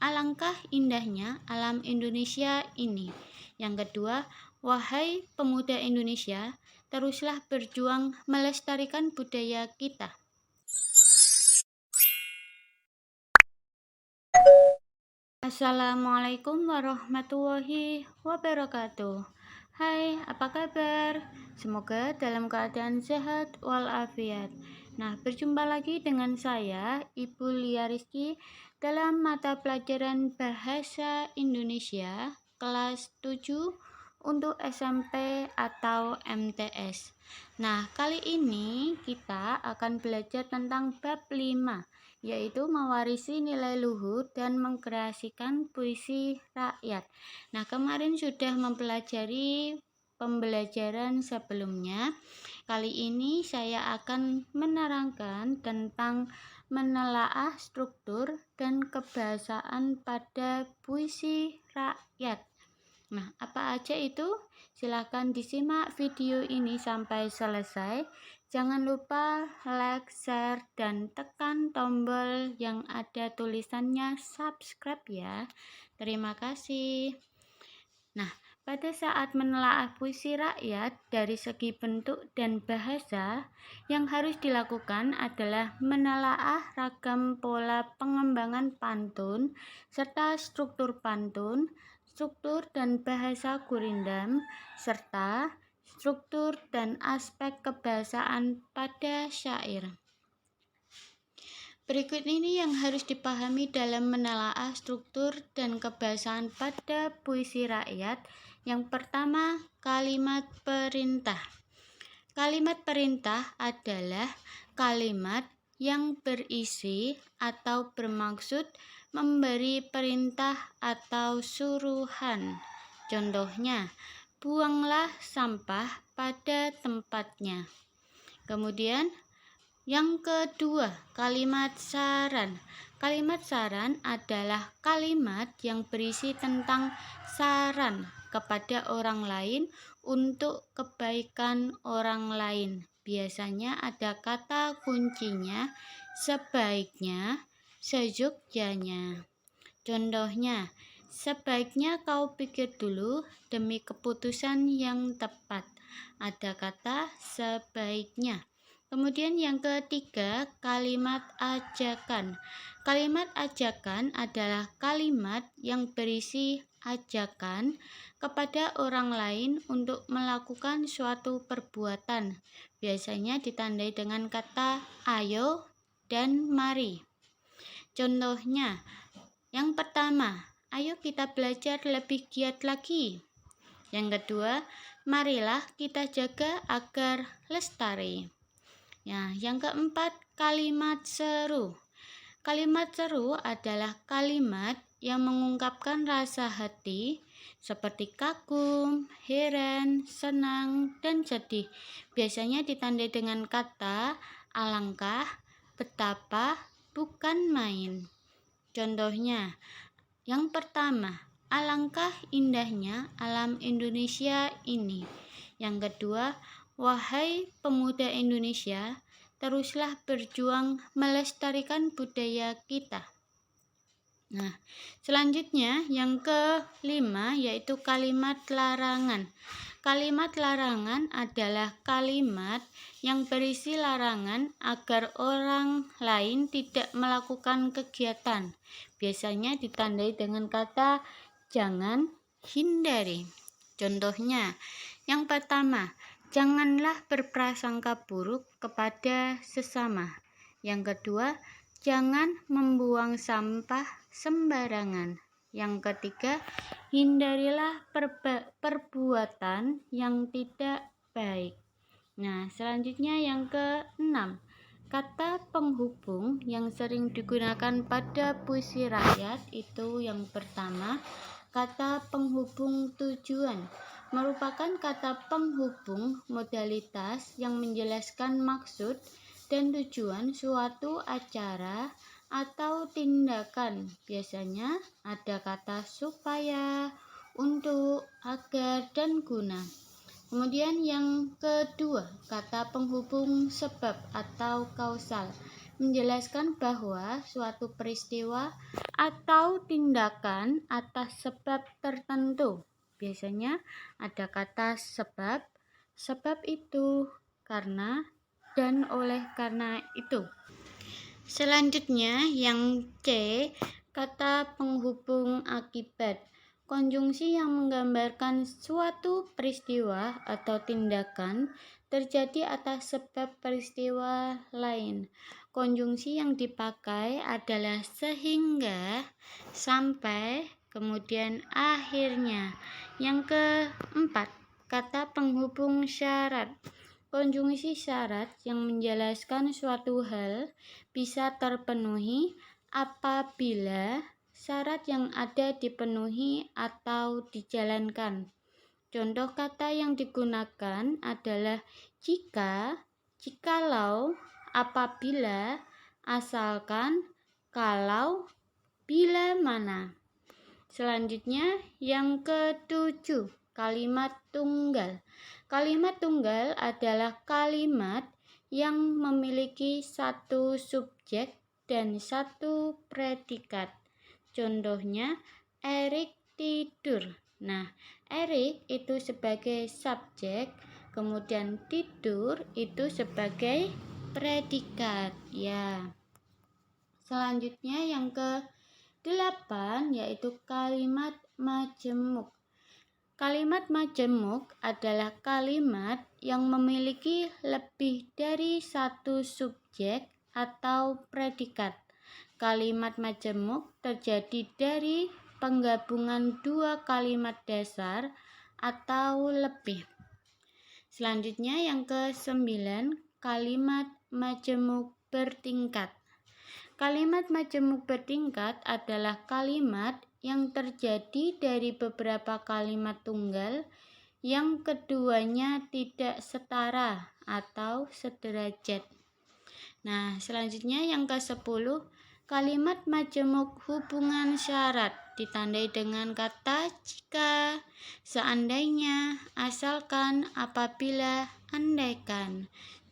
alangkah indahnya alam Indonesia ini. Yang kedua, wahai pemuda Indonesia, teruslah berjuang melestarikan budaya kita. Assalamualaikum warahmatullahi wabarakatuh. Hai, apa kabar? Semoga dalam keadaan sehat walafiat. Nah, berjumpa lagi dengan saya, Ibu Lia Rizky, dalam mata pelajaran Bahasa Indonesia kelas 7 untuk SMP atau MTS. Nah, kali ini kita akan belajar tentang bab 5, yaitu mewarisi nilai luhur dan mengkreasikan puisi rakyat. Nah, kemarin sudah mempelajari pembelajaran sebelumnya. Kali ini saya akan menerangkan tentang menelaah struktur dan kebahasaan pada puisi rakyat. Nah, apa aja itu? Silahkan disimak video ini sampai selesai. Jangan lupa like, share, dan tekan tombol yang ada tulisannya subscribe ya. Terima kasih. Nah, pada saat menelaah puisi rakyat dari segi bentuk dan bahasa, yang harus dilakukan adalah menelaah ragam pola pengembangan pantun serta struktur pantun, struktur dan bahasa gurindam, serta struktur dan aspek kebahasaan pada syair. Berikut ini yang harus dipahami dalam menelaah struktur dan kebahasaan pada puisi rakyat. Yang pertama, kalimat perintah. Kalimat perintah adalah kalimat yang berisi atau bermaksud memberi perintah atau suruhan. Contohnya, buanglah sampah pada tempatnya. Kemudian, yang kedua, kalimat saran. Kalimat saran adalah kalimat yang berisi tentang saran kepada orang lain untuk kebaikan orang lain. Biasanya ada kata kuncinya sebaiknya, seyogyanya. Contohnya, sebaiknya kau pikir dulu demi keputusan yang tepat. Ada kata sebaiknya. Kemudian yang ketiga, kalimat ajakan. Kalimat ajakan adalah kalimat yang berisi ajakan kepada orang lain untuk melakukan suatu perbuatan. Biasanya ditandai dengan kata ayo dan mari. Contohnya, yang pertama, ayo kita belajar lebih giat lagi. Yang kedua, marilah kita jaga agar lestari. Ya, yang keempat, kalimat seru. Kalimat seru adalah kalimat yang mengungkapkan rasa hati seperti kagum, heran, senang, dan sedih. Biasanya ditandai dengan kata alangkah, betapa, bukan main. Contohnya, yang pertama, alangkah indahnya alam Indonesia ini. Yang kedua, wahai pemuda Indonesia, teruslah berjuang melestarikan budaya kita. Nah, selanjutnya yang kelima yaitu kalimat larangan. Kalimat larangan adalah kalimat yang berisi larangan agar orang lain tidak melakukan kegiatan. Biasanya ditandai dengan kata jangan, hindari. Contohnya, yang pertama, janganlah berprasangka buruk kepada sesama. Yang kedua, jangan membuang sampah sembarangan. Yang ketiga, hindarilah perbuatan yang tidak baik. Nah, selanjutnya yang keenam, kata penghubung yang sering digunakan pada puisi rakyat itu yang pertama, kata penghubung tujuan. Merupakan kata penghubung modalitas yang menjelaskan maksud dan tujuan suatu acara atau tindakan. Biasanya ada kata supaya, untuk, agar, dan guna. Kemudian yang kedua, kata penghubung sebab atau kausal. menjelaskan bahwa suatu peristiwa atau tindakan atas sebab tertentu. Biasanya ada kata sebab, sebab itu, karena, dan oleh karena itu. Selanjutnya yang C, kata penghubung akibat. Konjungsi yang menggambarkan suatu peristiwa atau tindakan terjadi atas sebab peristiwa lain. Konjungsi yang dipakai adalah sehingga, sampai, kemudian akhirnya. Yang keempat, kata penghubung syarat. Konjungsi syarat yang menjelaskan suatu hal bisa terpenuhi apabila syarat yang ada dipenuhi atau dijalankan. Contoh kata yang digunakan adalah jika, jikalau, apabila, asalkan, kalau, bila mana. Selanjutnya yang ketujuh, kalimat tunggal. Kalimat tunggal adalah kalimat yang memiliki satu subjek dan satu predikat. Contohnya, Erik tidur. Nah, Erik itu sebagai subjek, kemudian tidur itu sebagai predikat. Ya. Selanjutnya yang ke-8 yaitu kalimat majemuk. Kalimat majemuk adalah kalimat yang memiliki lebih dari satu subjek atau predikat. Kalimat majemuk terjadi dari penggabungan dua kalimat dasar atau lebih. Selanjutnya yang ke-9, kalimat majemuk bertingkat. Kalimat majemuk bertingkat adalah kalimat yang terjadi dari beberapa kalimat tunggal yang keduanya tidak setara atau sederajat. Nah, selanjutnya yang ke-10, kalimat majemuk hubungan syarat ditandai dengan kata jika, seandainya, asalkan, apabila, andaikan.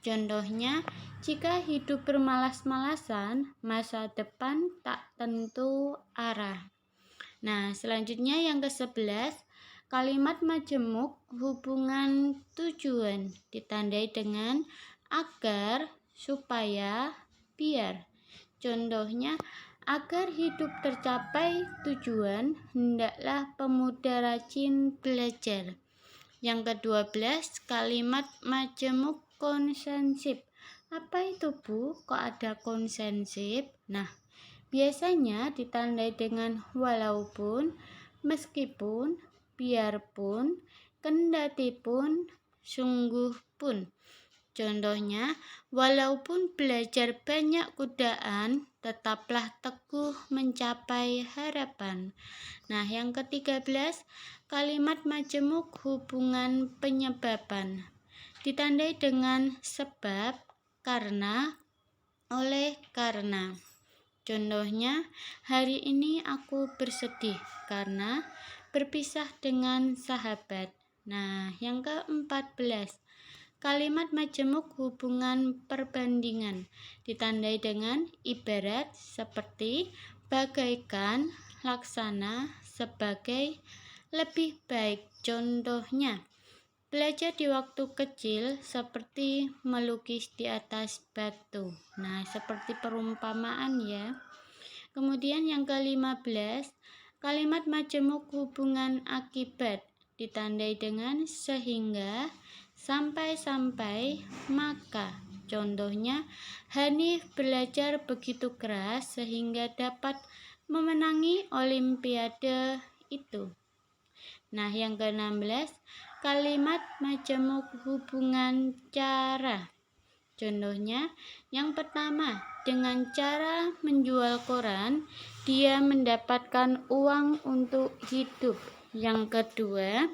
Contohnya, jika hidup bermalas-malasan, masa depan tak tentu arah. Nah, selanjutnya yang ke-11, kalimat majemuk hubungan tujuan ditandai dengan agar, supaya, biar. Contohnya, agar hidup tercapai tujuan, hendaklah pemuda rajin belajar. Yang ke-12, kalimat majemuk konsensif. Apa itu, Bu? Kok ada konsensif? Nah, biasanya ditandai dengan walaupun, meskipun, biarpun, kendatipun, sungguh pun. Contohnya, walaupun belajar banyak godaan, tetaplah teguh mencapai harapan. Nah, yang ke-13, kalimat majemuk hubungan penyebaban. Ditandai dengan sebab, karena, oleh karena. Contohnya, hari ini aku bersedih karena berpisah dengan sahabat. Nah, yang ke-14, kalimat majemuk hubungan perbandingan ditandai dengan ibarat, seperti, bagaikan, laksana, sebagai, lebih baik. Contohnya, belajar di waktu kecil seperti melukis di atas batu. Nah, seperti perumpamaan ya. Kemudian yang ke-15, kalimat majemuk hubungan akibat ditandai dengan sehingga, sampai-sampai, maka. Contohnya, Hanif belajar begitu keras sehingga dapat memenangi olimpiade itu. Nah, yang ke-16, kalimat majemuk hubungan cara. Contohnya, yang pertama, dengan cara menjual koran, dia mendapatkan uang untuk hidup. Yang kedua,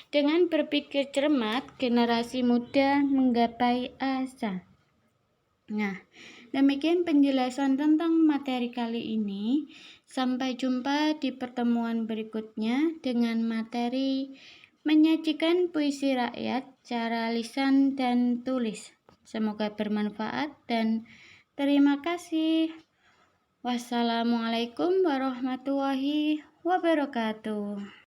dengan berpikir cermat, generasi muda menggapai asa. Nah, demikian penjelasan tentang materi kali ini. Sampai jumpa di pertemuan berikutnya dengan materi menyajikan puisi rakyat, cara lisan dan tulis. Semoga bermanfaat dan Terima kasih. Wassalamualaikum warahmatullahi wabarakatuh.